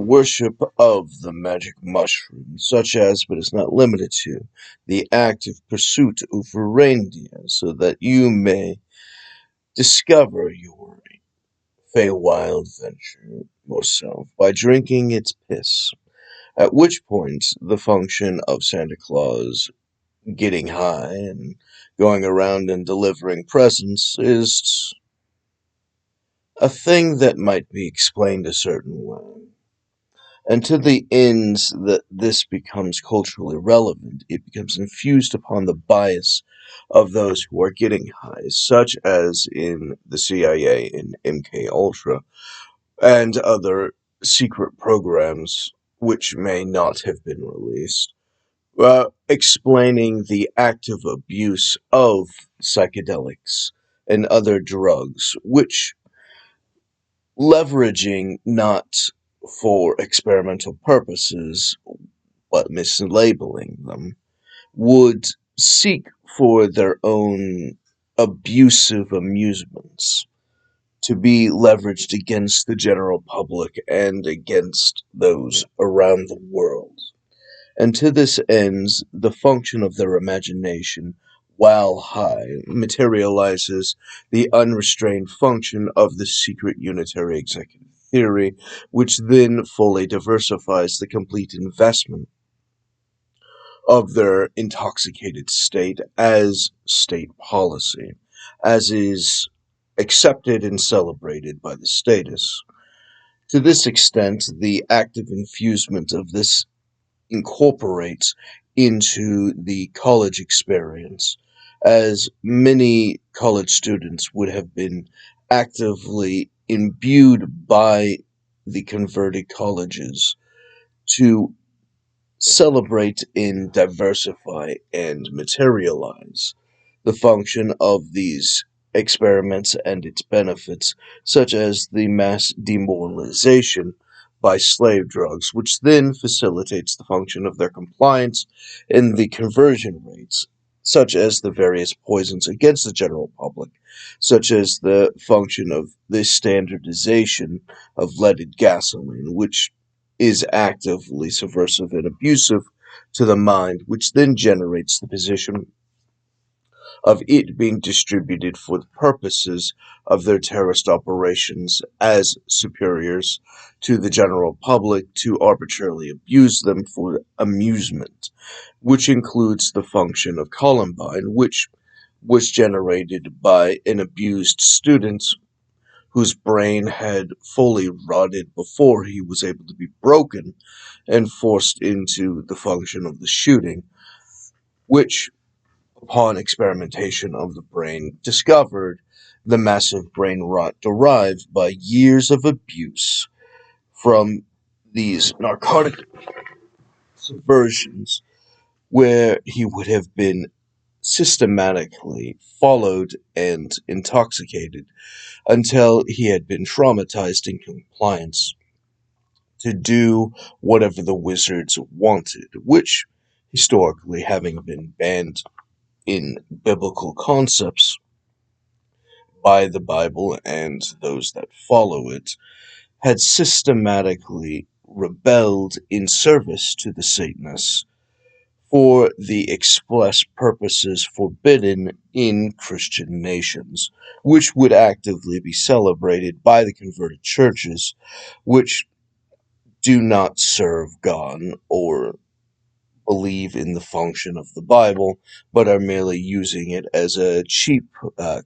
worship of the magic mushroom, such as, but is not limited to, the active pursuit over reindeer, so that you may discover your Feywild venture yourself by drinking its piss. At which point, the function of Santa Claus getting high and going around and delivering presents is a thing that might be explained a certain way. And to the ends that this becomes culturally relevant, it becomes infused upon the bias of those who are getting high, such as in the CIA in MK Ultra and other secret programs which may not have been released, explaining the active abuse of psychedelics and other drugs, which leveraging not for experimental purposes, but mislabeling them, would seek for their own abusive amusements to be leveraged against the general public and against those around the world. And to this ends, the function of their imagination, while high, materializes the unrestrained function of the secret unitary executive theory, which then fully diversifies the complete investment of their intoxicated state as state policy, as is accepted and celebrated by the status. To this extent, the active infusement of this incorporates into the college experience, as many college students would have been actively imbued by the converted colleges to celebrate and diversify and materialize the function of these experiments and its benefits, such as the mass demoralization by slave drugs, which then facilitates the function of their compliance in the conversion rates, such as the various poisons against the general public, such as the function of the standardization of leaded gasoline, which is actively subversive and abusive to the mind, which then generates the position of it being distributed for the purposes of their terrorist operations as superiors to the general public to arbitrarily abuse them for amusement, which includes the function of Columbine, which was generated by an abused student whose brain had fully rotted before he was able to be broken and forced into the function of the shooting, which, upon experimentation of the brain, discovered the massive brain rot derived by years of abuse from these narcotic subversions, where he would have been systematically followed and intoxicated until he had been traumatized in compliance to do whatever the wizards wanted, which, historically having been banned in biblical concepts by the Bible and those that follow it, had systematically rebelled in service to the Satanists for the express purposes forbidden in Christian nations, which would actively be celebrated by the converted churches, which do not serve God or believe in the function of the Bible, but are merely using it as a cheap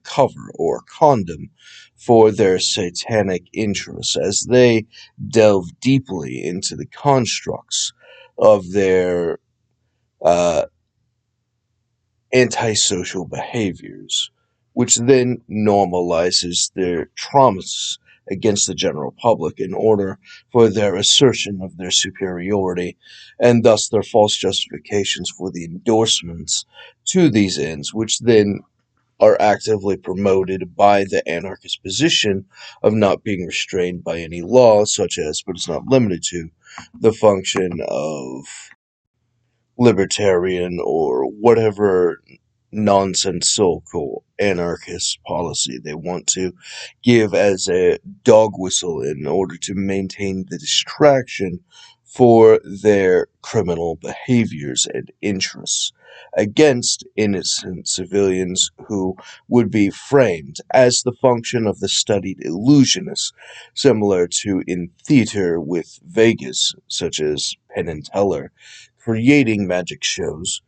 cover or condom for their satanic interests as they delve deeply into the constructs of their uh, antisocial behaviors, which then normalizes their traumas against the general public in order for their assertion of their superiority, and thus their false justifications for the endorsements to these ends, which then are actively promoted by the anarchist position of not being restrained by any law, such as, but it's not limited to, the function of libertarian or whatever nonsensical anarchist policy. They want to give as a dog whistle in order to maintain the distraction for their criminal behaviors and interests against innocent civilians who would be framed as the function of the studied illusionists, similar to in theater with Vegas, such as Penn and Teller, creating magic shows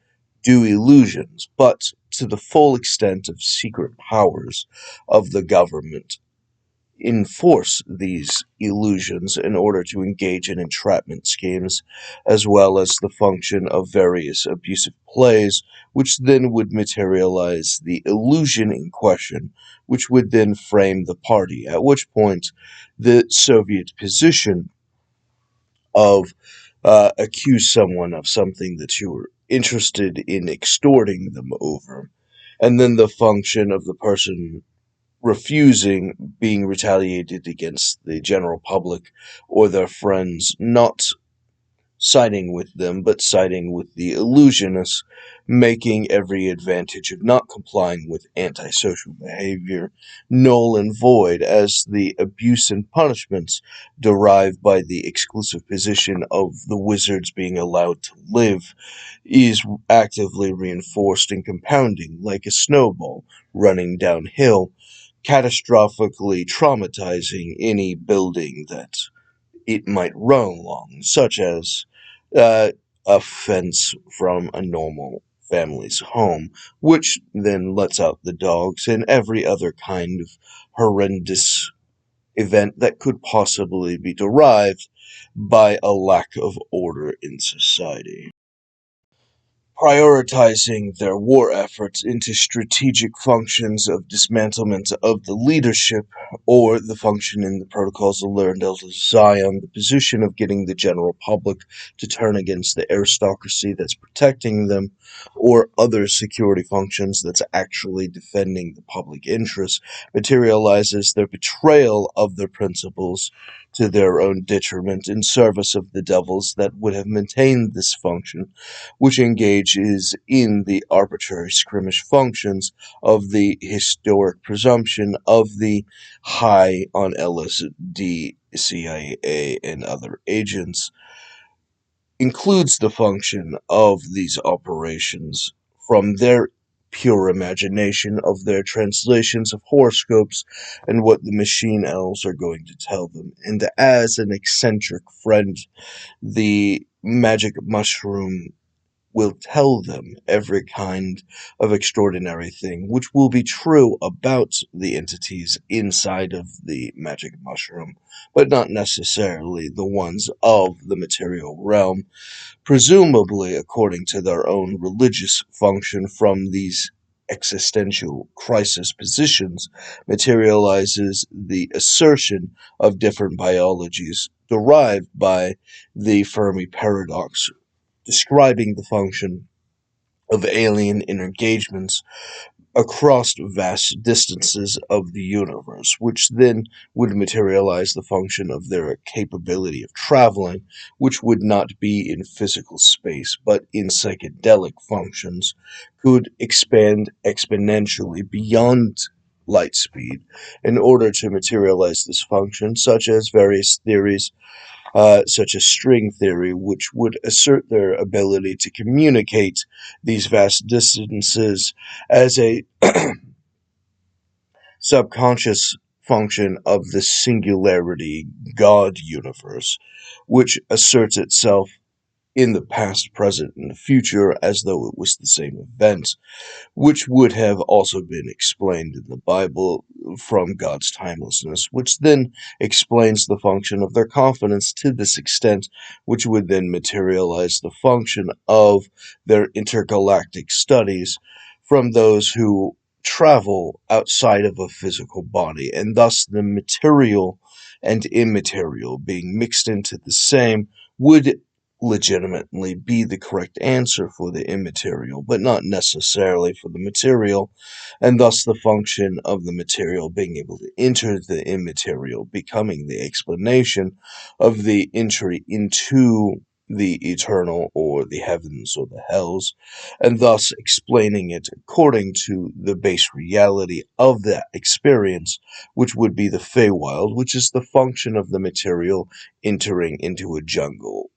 do illusions, but to the full extent of secret powers of the government enforce these illusions in order to engage in entrapment schemes, as well as the function of various abusive plays, which then would materialize the illusion in question, which would then frame the party, at which point the Soviet position of accuse someone of something that you were interested in extorting them over, and then the function of the person refusing being retaliated against the general public or their friends, not siding with them, but siding with the illusionists, making every advantage of not complying with antisocial behavior null and void, as the abuse and punishments derived by the exclusive position of the wizards being allowed to live is actively reinforced and compounding like a snowball running downhill, catastrophically traumatizing any building that it might run along, such as uh, a fence from a normal family's home, which then lets out the dogs and every other kind of horrendous event that could possibly be derived by a lack of order in society. Prioritizing their war efforts into strategic functions of dismantlement of the leadership, or the function in the protocols of learned Elder Zion, the position of getting the general public to turn against the aristocracy that's protecting them, or other security functions that's actually defending the public interest, materializes their betrayal of their principles to their own detriment in service of the devils that would have maintained this function, which engages in the arbitrary skirmish functions of the historic presumption of the high on LSD, CIA, and other agents, includes the function of these operations from their pure imagination of their translations of horoscopes and what the machine elves are going to tell them. And as an eccentric friend, the magic mushroom will tell them every kind of extraordinary thing, which will be true about the entities inside of the magic mushroom, but not necessarily the ones of the material realm, presumably according to their own religious function from these existential crisis positions, materializes the assertion of different biologies derived by the Fermi paradox, describing the function of alien engagements across vast distances of the universe, which then would materialize the function of their capability of traveling, which would not be in physical space, but in psychedelic functions, could expand exponentially beyond light speed in order to materialize this function, such as various theories such as string theory, which would assert their ability to communicate these vast distances as a subconscious function of the singularity God universe, which asserts itself in the past, present, and the future as though it was the same event, which would have also been explained in the Bible from God's timelessness, which then explains the function of their confidence to this extent, which would then materialize the function of their intergalactic studies from those who travel outside of a physical body, and thus the material and immaterial being mixed into the same would legitimately be the correct answer for the immaterial, but not necessarily for the material, and thus the function of the material being able to enter the immaterial, becoming the explanation of the entry into the eternal or the heavens or the hells, and thus explaining it according to the base reality of that experience, which would be the Feywild, which is the function of the material entering into a jungle,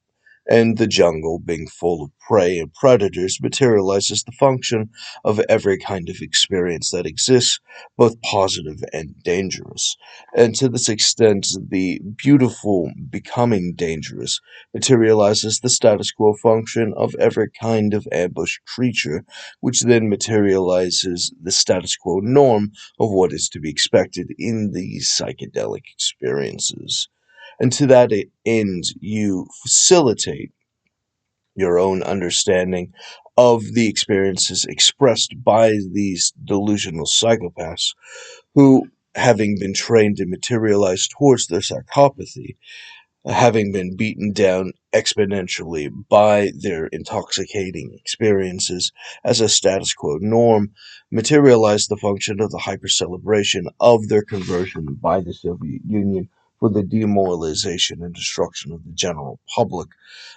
and the jungle, being full of prey and predators, materializes the function of every kind of experience that exists, both positive and dangerous. And to this extent, the beautiful becoming dangerous materializes the status quo function of every kind of ambush creature, which then materializes the status quo norm of what is to be expected in these psychedelic experiences. And to that end, you facilitate your own understanding of the experiences expressed by these delusional psychopaths who, having been trained and materialized towards their psychopathy, having been beaten down exponentially by their intoxicating experiences as a status quo norm, materialized the function of the hyper-celebration of their conversion by the Soviet Union for the demoralization and destruction of the general public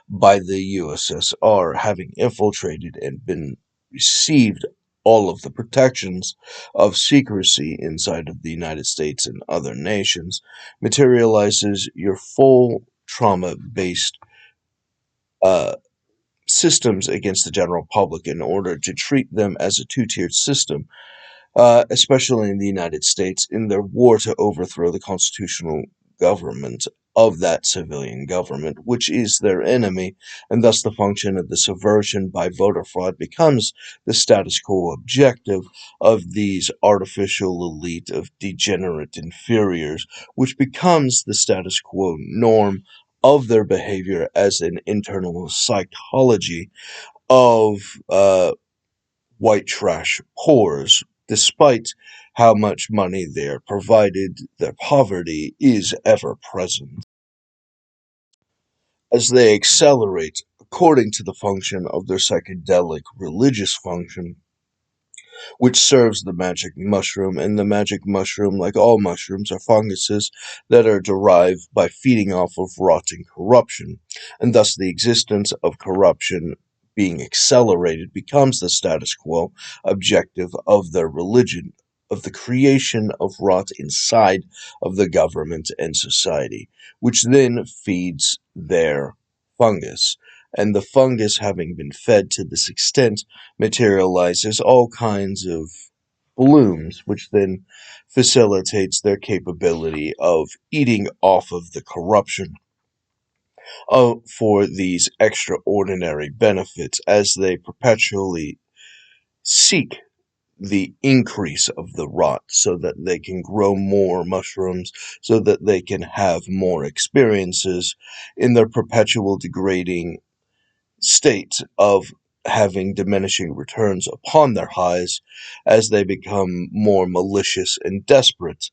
by the USSR, having infiltrated and been received all of the protections of secrecy inside of the United States and other nations, materializes your full trauma-based uh, systems against the general public in order to treat them as a two-tiered system, especially in the United States, in their war to overthrow the constitutional government of that civilian government, which is their enemy, and thus the function of the subversion by voter fraud becomes the status quo objective of these artificial elite of degenerate inferiors, which becomes the status quo norm of their behavior as an internal psychology of white trash poors, despite how much money they're provided, their poverty is ever present. As they accelerate according to the function of their psychedelic religious function, which serves the magic mushroom, and the magic mushroom, like all mushrooms, are funguses that are derived by feeding off of rotting corruption, and thus the existence of corruption being accelerated becomes the status quo objective of their religion, of the creation of rot inside of the government and society, which then feeds their fungus. And the fungus, having been fed to this extent, materializes all kinds of blooms, which then facilitates their capability of eating off of the corruption for these extraordinary benefits as they perpetually seek the increase of the rot so that they can grow more mushrooms, so that they can have more experiences in their perpetual degrading state of having diminishing returns upon their highs as they become more malicious and desperate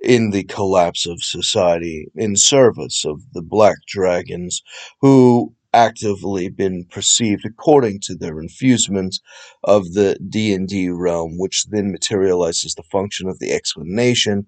in the collapse of society in service of the black dragons who actively been perceived according to their infusement of the D&D realm, which then materializes the function of the explanation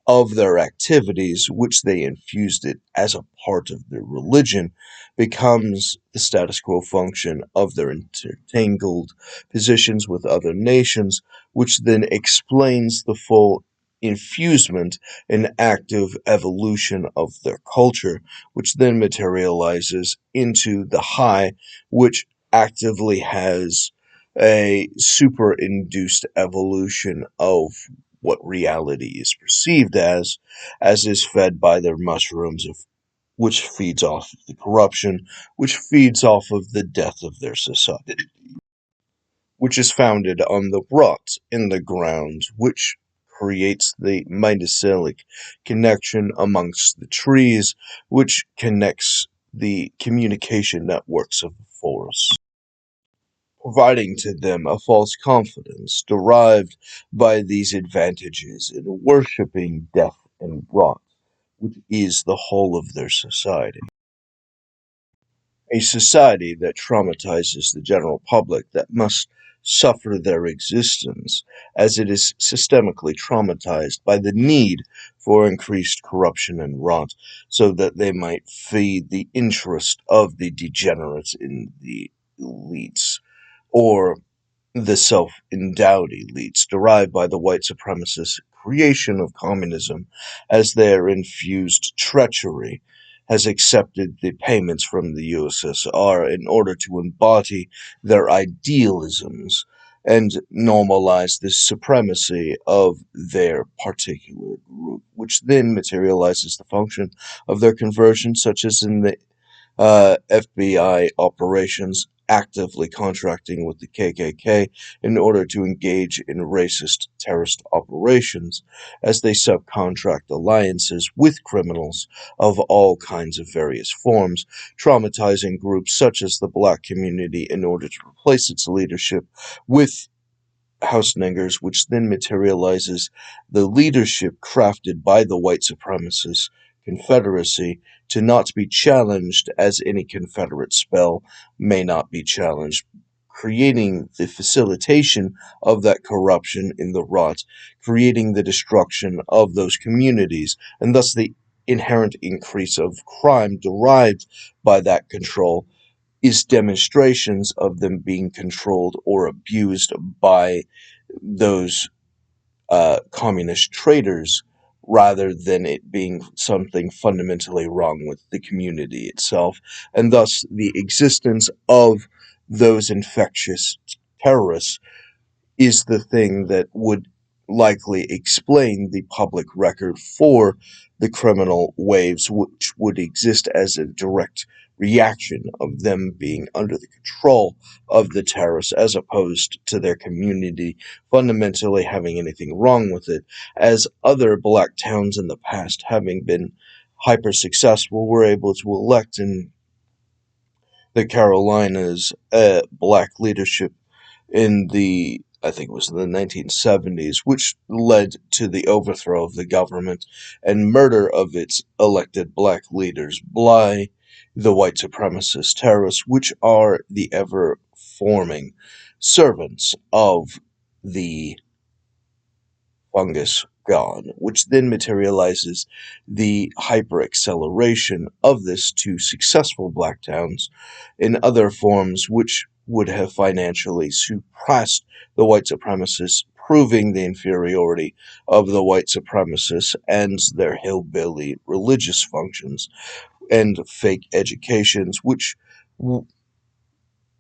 of their activities, which they infused it as a part of their religion, becomes the status quo function of their intertangled positions with other nations, which then explains the full infusement and active evolution of their culture, which then materializes into the high, which actively has a super induced evolution of what reality is perceived as is fed by their mushrooms, which feeds off of the corruption, which feeds off of the death of their society, which is founded on the rot in the ground, which creates the mycelic connection amongst the trees, which connects the communication networks of the forest, providing to them a false confidence derived by these advantages in worshipping death and rot, which is the whole of their society. A society that traumatizes the general public that must suffer their existence, as it is systemically traumatized by the need for increased corruption and rot, so that they might feed the interest of the degenerates in the elites, or the self-endowed elites derived by the white supremacist creation of communism as their infused treachery has accepted the payments from the USSR in order to embody their idealisms and normalize the supremacy of their particular group, which then materializes the function of their conversion, such as in the FBI operations actively contracting with the KKK in order to engage in racist terrorist operations, as they subcontract alliances with criminals of all kinds of various forms, traumatizing groups such as the black community in order to replace its leadership with house niggers, which then materializes the leadership crafted by the white supremacist Confederacy to not be challenged as any Confederate spell may not be challenged, creating the facilitation of that corruption in the rot, creating the destruction of those communities, and thus the inherent increase of crime derived by that control is demonstrations of them being controlled or abused by those communist traitors rather than it being something fundamentally wrong with the community itself, and thus the existence of those infectious terrorists is the thing that would likely explain the public record for the criminal waves, which would exist as a direct reaction of them being under the control of the terrorists as opposed to their community fundamentally having anything wrong with it, as other black towns in the past, having been hyper successful, were able to elect in the Carolinas black leadership in the I think it was in the 1970s, which led to the overthrow of the government and murder of its elected black leaders by the white supremacist terrorists, which are the ever forming servants of the Fungus god, which then materializes the hyper-acceleration of this to successful black towns in other forms which would have financially suppressed the white supremacists, proving the inferiority of the white supremacists and their hillbilly religious functions and fake educations, which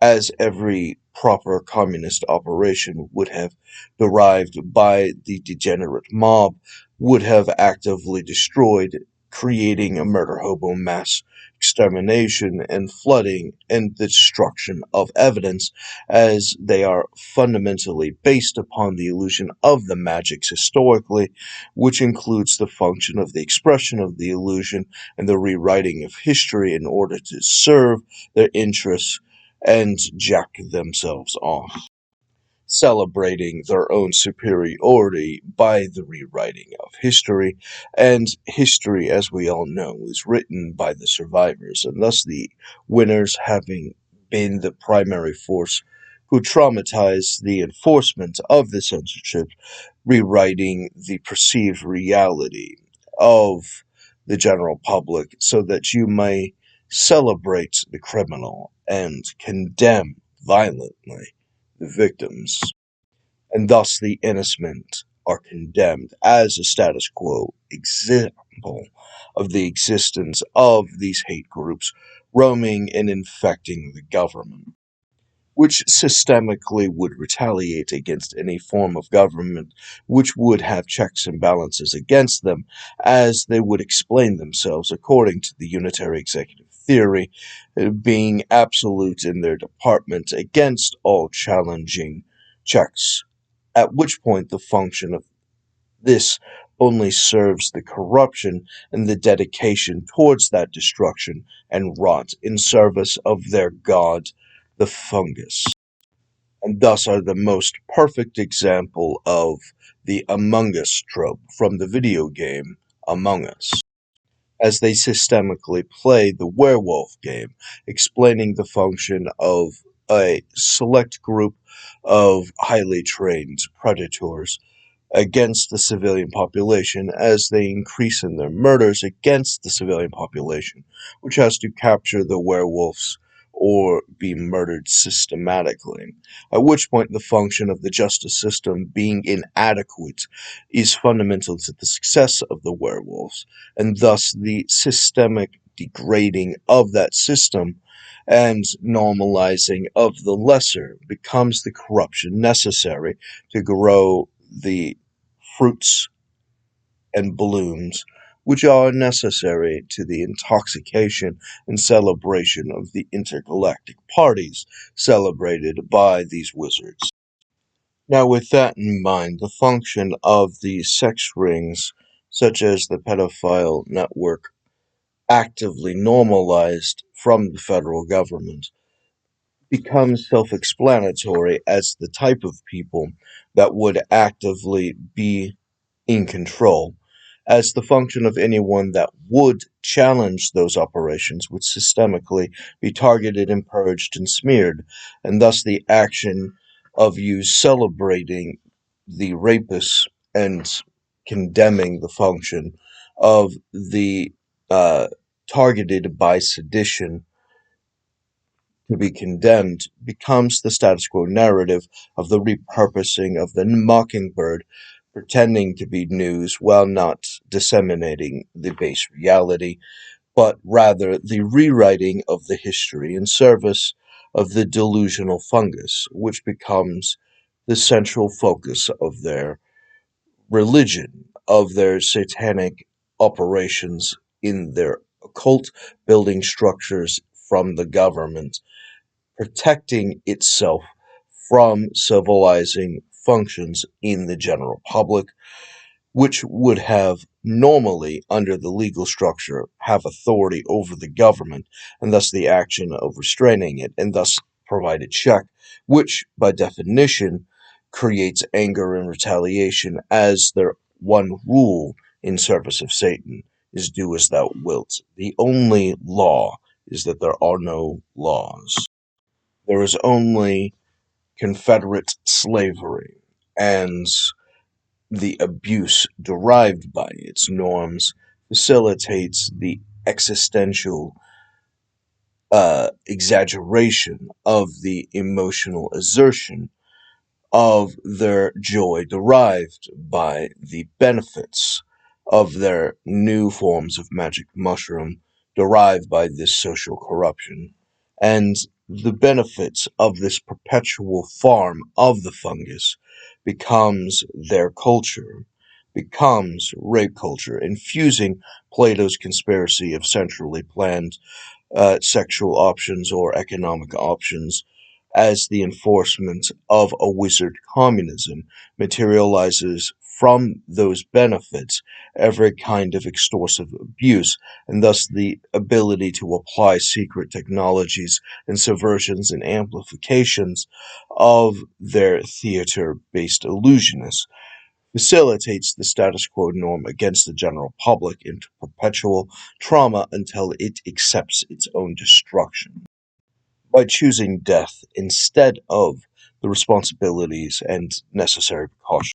as every proper communist operation would have derived by the degenerate mob, would have actively destroyed, creating a murder hobo mass extermination and flooding and the destruction of evidence, as they are fundamentally based upon the illusion of the magics historically, which includes the function of the expression of the illusion and the rewriting of history in order to serve their interests and jack themselves off, celebrating their own superiority by the rewriting of history. And history, as we all know, is written by the survivors, and thus the winners having been the primary force who traumatized the enforcement of the censorship, rewriting the perceived reality of the general public so that you may celebrate the criminal and condemn violently the victims, and thus the innocent are condemned as a status quo example of the existence of these hate groups roaming and infecting the government, which systemically would retaliate against any form of government which would have checks and balances against them, as they would explain themselves according to the unitary executive theory, being absolute in their department against all challenging checks, at which point the function of this only serves the corruption and the dedication towards that destruction and rot in service of their god, the fungus, and thus are the most perfect example of the Among Us trope from the video game Among Us. as they systemically play the werewolf game, explaining the function of a select group of highly trained predators against the civilian population as they increase in their murders against the civilian population, which has to capture the werewolves or be murdered systematically. At which point, the function of the justice system being inadequate is fundamental to the success of the werewolves, and thus the systemic degrading of that system and normalizing of the lesser becomes the corruption necessary to grow the fruits and blooms which are necessary to the intoxication and celebration of the intergalactic parties celebrated by these wizards. Now, with that in mind, the function of the sex rings, such as the pedophile network, actively normalized from the federal government, becomes self explanatory as the type of people that would actively be in control, as the function of anyone that would challenge those operations would systemically be targeted and purged and smeared, and thus the action of you celebrating the rapists and condemning the function of the uh, targeted by sedition to be condemned becomes the status quo narrative of the repurposing of the mockingbird, pretending to be news while not disseminating the base reality, but rather the rewriting of the history in service of the delusional fungus, which becomes the central focus of their religion, of their satanic operations in their occult building structures from the government, protecting itself from civilizing functions in the general public, which would have normally, under the legal structure, have authority over the government, and thus the action of restraining it, and thus provide a check, which, by definition, creates anger and retaliation, as their one rule in service of Satan is do as thou wilt. The only law is that there are no laws. There is only Confederate slavery, and the abuse derived by its norms facilitates the existential exaggeration of the emotional assertion of their joy derived by the benefits of their new forms of magic mushroom derived by this social corruption. And the benefits of this perpetual farm of the fungus becomes their culture, becomes rape culture, infusing Plato's conspiracy of centrally planned sexual options or economic options as the enforcement of a wizard communism materializes from those benefits every kind of extortive abuse, and thus the ability to apply secret technologies and subversions and amplifications of their theater based illusionists facilitates the status quo norm against the general public into perpetual trauma until it accepts its own destruction. By choosing death instead of the responsibilities and necessary precautions